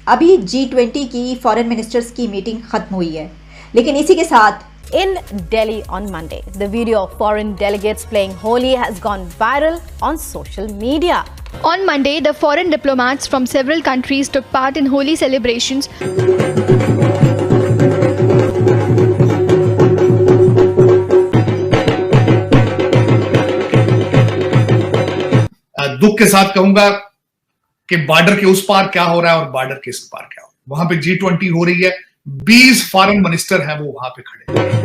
अभी G20 की foreign ministers की मीटिंग खत्म हुई है, लेकिन इसी के साथ In Delhi on Monday, the video of foreign delegates playing Holi has gone viral on social media. On Monday, the foreign diplomats from several countries took part in Holi celebrations. दुख के साथ कहूंगा कि बॉर्डर के उस पार क्या हो रहा है और बॉर्डर के इस पार क्या हो रहा है। वहां पे G20 हो रही है, 20 फॉरेन मिनिस्टर हैं वो वहां पे खड़े हैं।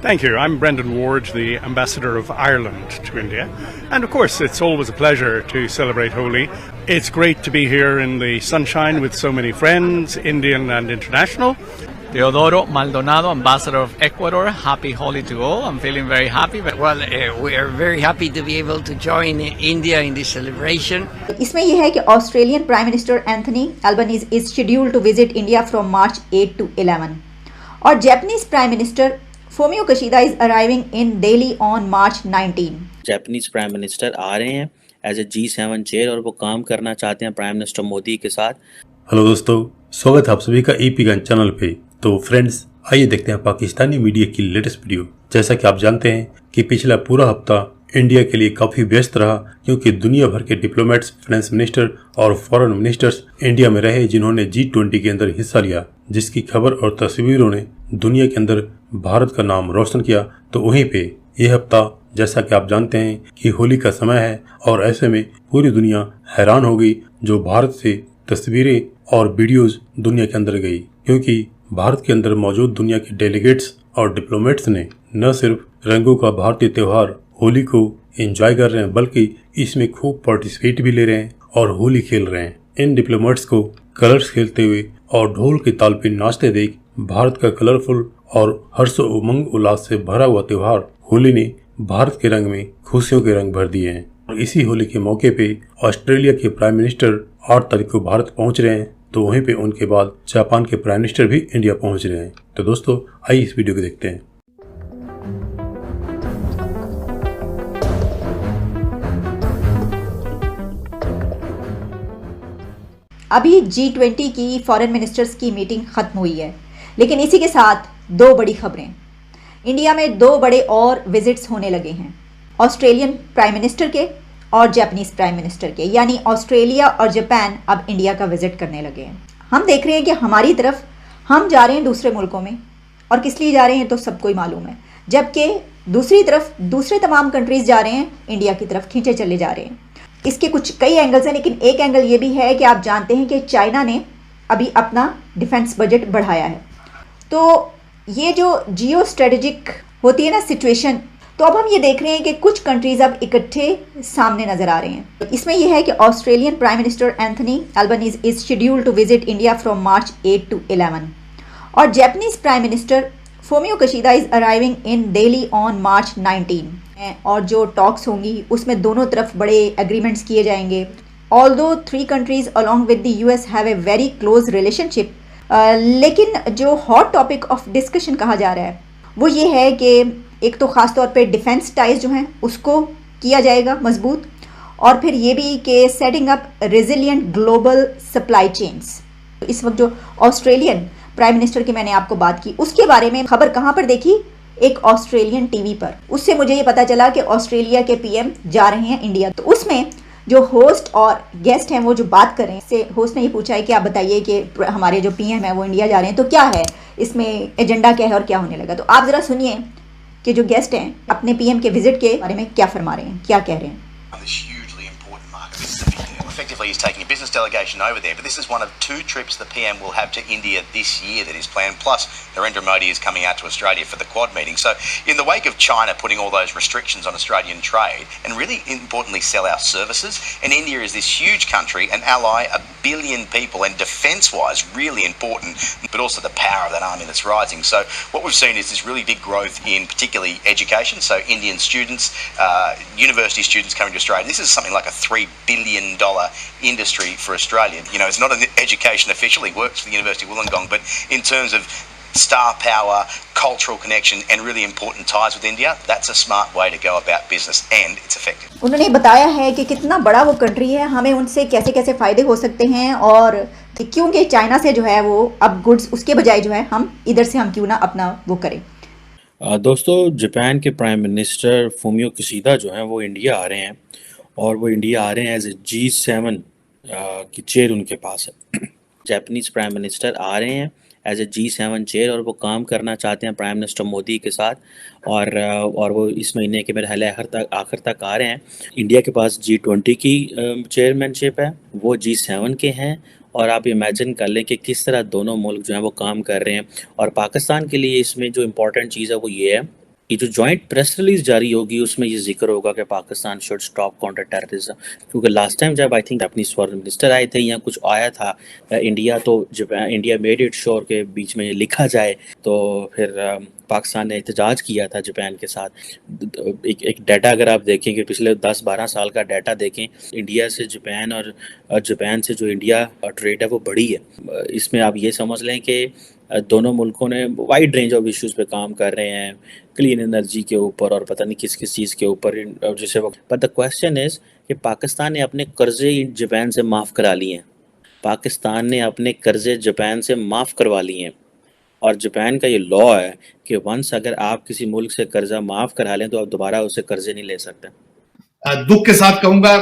Thank you. I'm Brendan Ward, the Ambassador of Ireland to India. And of course, it's always a pleasure to celebrate Holi. It's great to be here in the sunshine with so many friends, Indian and international. Teodoro Maldonado, Ambassador of Ecuador. Happy Holi to all. I'm feeling very happy. Well, we are very happy to be able to join India in this celebration. इसमें यह है कि Australian prime minister Anthony Albanese is scheduled to visit India from March 8 to 11 और Japanese prime minister Fumio Kishida is arriving in Delhi on March 19। Japanese prime minister आ रहे हैं as a G7 chair और वो काम करना चाहते हैं प्राइम मिनिस्टर मोदी के साथ। हेलो दोस्तों, स्वागत है आप सभी का EP गन चैनल पे। तो फ्रेंड्स, आइए देखते हैं पाकिस्तानी मीडिया की लेटेस्ट वीडियो। जैसा कि आप जानते हैं कि पिछला पूरा हफ्ता इंडिया के लिए काफी व्यस्त रहा, क्योंकि दुनिया भर के डिप्लोमेट्स, फाइनेंस मिनिस्टर और फॉरेन मिनिस्टर्स इंडिया में रहे, जिन्होंने G20 के अंदर हिस्सा लिया, जिसकी खबर और तस्वीरों ने दुनिया के अंदर भारत का नाम रोशन किया। तो वहीं पे यह हफ्ता, जैसा कि आप जानते हैं कि होली का समय है, और ऐसे में पूरी दुनिया हैरान हो गई जो भारत से तस्वीरें और वीडियोस दुनिया के अंदर गई, क्योंकि भारत के अंदर मौजूद दुनिया के डेलीगेट्स और डिप्लोमेट्स ने न सिर्फ रंगों का भारतीय त्योहार होली को एंजॉय कर रहे हैं, बल्कि इसमें खूब पार्टिसिपेट भी ले रहे हैं और होली खेल रहे हैं। इन डिप्लोमेट्स को कलर्स खेलते हुए और ढोल के ताल पे नाचते देख भारत का कलरफुल और हर्षो उमंग उल्लास से भरा हुआ त्योहार होली ने भारत के रंग में खुशियों के रंग भर दिए हैं। और इसी होली के मौके पे ऑस्ट्रेलिया के प्राइम मिनिस्टर 8 तारीख को भारत पहुंच रहे हैं, तो वहीं पे उनके बाद जापान के प्राइम मिनिस्टर भी इंडिया पहुंच रहे हैं। तो दोस्तों, आइए इस वीडियो को देखते हैं। अभी G20 की फॉरेन मिनिस्टर्स की मीटिंग खत्म हुई है, लेकिन इसी के साथ दो बड़ी खबरें। इंडिया में दो बड़े और विजिट्स होने लगे हैं, ऑस्ट्रेलियन प्राइम मिनिस्टर के और जापानीज प्राइम मिनिस्टर के, यानी ऑस्ट्रेलिया और जापान अब इंडिया का विजिट करने लगे हैं। हम देख रहे हैं कि हमारी तरफ हम जा रहे हैं दूसरे मुल्कों में, और किस लिए जा रहे हैं तो सबको ही मालूम है, जबकि दूसरी तरफ दूसरे तमाम कंट्रीज जा रहे हैं इंडिया की तरफ, खींचे चले जा रहे हैं। इसके कुछ कई एंगल्स हैं, लेकिन एक एंगल ये भी है कि आप जानते हैं कि चाइना ने अभी अपना डिफेंस बजट बढ़ाया है। तो ये जो जियो स्ट्रेटेजिक होती है ना सिचुएशन, तो अब हम ये देख रहे हैं कि कुछ कंट्रीज अब इकट्ठे सामने नजर आ रहे हैं। इसमें यह है कि Australian prime minister Anthony Albanese is scheduled to visit India from March 8 to 11 और Japanese prime minister Fumio Kishida is arriving in Delhi on March 19 और जो टॉक्स होंगी उसमें दोनों तरफ बड़े एग्रीमेंट्स किए जाएंगे। Although 3 countries along with the US have a very close relationship, लेकिन जो हॉट टॉपिक ऑफ डिस्कशन कहा जा रहा है वो ये है कि एक तो ख़ास तौर पे डिफेंस टाइज जो हैं उसको किया जाएगा मजबूत, और फिर ये भी कि setting up resilient global supply chains. इस वक्त जो ऑस्ट्रेलियन प्राइम मिनिस्टर की मैंने आपको बात की, उसके बारे में खबर कहाँ पर देखी, एक ऑस्ट्रेलियन टीवी पर। उससे मुझे ये पता चला कि ऑस्ट्रेलिया के PM जा रहे हैं इंडिया। तो उसमें जो होस्ट और गेस्ट हैं वो जो बात कर रहे हैं, से होस्ट ने ये पूछा है कि आप बताइए कि हमारे जो PM है वो इंडिया जा रहे हैं, तो क्या है इसमें एजेंडा क्या है और क्या होने लगा। तो आप ज़रा सुनिए कि जो गेस्ट हैं अपने PM के विजिट के बारे में क्या फरमा रहे हैं, क्या कह रहे हैं। Effectively, he's taking a business delegation over there, but this is one of 2 trips the PM will have to India this year that is planned, plus Narendra Modi is coming out to Australia for the Quad meeting. So in the wake of China putting all those restrictions on Australian trade and really importantly sell our services, and India is this huge country, an ally, 1 billion people, and defence-wise really important, but also the power of that army that's rising. So what we've seen is this really big growth in particularly education, so Indian students, university students coming to Australia. This is something like a $3 billion industry for Australia. You know, it's not an education official. He works for the University of Wollongong, but in terms of star power, cultural connection and really important ties with India, that's a smart way to go about business and it's effective. उन्होंने बताया है कि कितना बड़ा वो country है, हमें उनसे कैसे कैसे फ़ायदे हो सकते हैं और क्योंकि चाइना से जो है वो अब गुड्स उसके बजाय जो है हम इधर से हम क्यों ना अपना वो करें। दोस्तों, जापान के प्राइम मिनिस्टर फूमियो किशिदा जो हैं वो इंडिया आ रहे हैं और वो इंडिया आ रहे हैं एज ए G7 की चेयर उनके पास है। जापानीज प्राइम मिनिस्टर आ रहे हैं एज ए G7 चेयर और वो काम करना चाहते हैं प्राइम मिनिस्टर मोदी के साथ और वो इस महीने के मेरे आखिर तक आ रहे हैं। इंडिया के पास G20 की चेयरमैनशिप है, वो G7 के हैं और आप इमेजिन कर लें कि किस तरह दोनों मुल्क जो हैं वो काम कर रहे हैं। और पाकिस्तान के लिए इसमें जो इम्पोर्टेंट चीज़ है वो ये है कि जो जॉइंट प्रेस रिलीज जारी होगी उसमें ये जिक्र होगा कि Pakistan should stop counter terrorism, क्योंकि लास्ट टाइम जब आई थिंक अपनी फॉरेन मिनिस्टर आए थे या कुछ आया था इंडिया, तो इंडिया मेड इट श्योर के बीच में ये लिखा जाए, तो फिर पाकिस्तान ने एहतजाज किया था जापान के साथ। एक डाटा अगर आप देखें कि पिछले 10-12 साल का डाटा देखें, इंडिया से जापान और जापान से जो इंडिया ट्रेड है वो बढ़ी है। इसमें आप ये समझ लें कि दोनों मुल्कों ने वाइड रेंज ऑफ इश्यूज़ पे काम कर रहे हैं, क्लीन एनर्जी के ऊपर और पता नहीं किस किस चीज़ के ऊपर जैसे वो। बट द क्वेश्चन इज़ कि पाकिस्तान ने अपने कर्जे जापान से माफ़ करा लिए हैं, पाकिस्तान ने अपने कर्जे जापान से माफ़ करवा लिए हैं और जापान का ये लॉ है कि वंस अगर आप किसी मुल्क से कर्जा माफ़ करा लें तो आप दोबारा उससे कर्जे नहीं ले सकते। दुख के साथ कहूंगा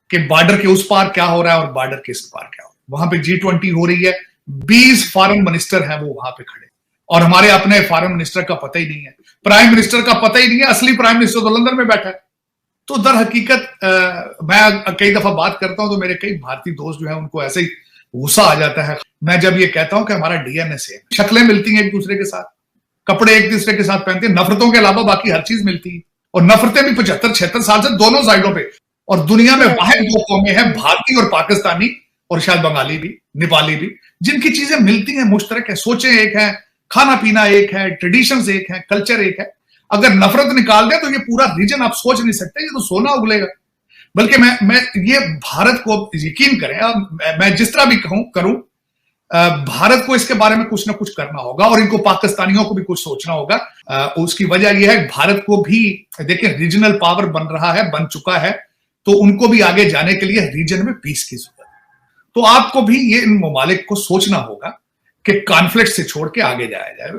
कि बॉर्डर के उस पार क्या हो रहा है और बॉर्डर के इस पार क्या हो रहा है। वहां पे G20 हो रही है, 20 फॉरेन मिनिस्टर हैं वो वहां पे खड़े और हमारे अपने फॉरेन मिनिस्टर का पता ही नहीं है, प्राइम मिनिस्टर का पता ही नहीं है। असली प्राइम मिनिस्टर तो लंदन में बैठा है। तो दर हकीकत मैं कई दफा बात करता हूं तो मेरे कई भारतीय दोस्त जो है उनको ऐसे ही गुस्सा आ जाता है मैं जब ये कहता हूं कि हमारा डीएनए से शक्लें मिलती हैं एक दूसरे के साथ, कपड़े एक दूसरे के साथ पहनते हैं, नफरतों के अलावा बाकी हर चीज मिलती है और नफरतें भी 75-76 साल से दोनों साइडों पे। और दुनिया में वाहिद 2 कौमें हैं, भारतीय और पाकिस्तानी और शायद बंगाली भी, नेपाली भी, जिनकी चीजें मिलती हैं, मुश्तरक है, सोचें एक है, खाना पीना एक है, ट्रेडिशंस एक है, कल्चर एक है। अगर नफरत निकाल दें तो ये पूरा रीजन आप सोच नहीं सकते, ये तो सोना उगलेगा। बल्कि मैं ये भारत को यकीन करें, मैं जिस तरह भी करूं, भारत को इसके बारे में कुछ ना कुछ करना होगा और इनको पाकिस्तानियों को भी कुछ सोचना होगा। उसकी वजह यह है भारत को भी देखिए रीजनल पावर बन रहा है, बन चुका है, तो उनको भी आगे जाने के लिए रीजन में पीस की जरूरत है। तो आपको भी ये इन ममालिक को सोचना होगा कि कॉन्फ्लिक्ट से छोड़ के आगे जाया जाए।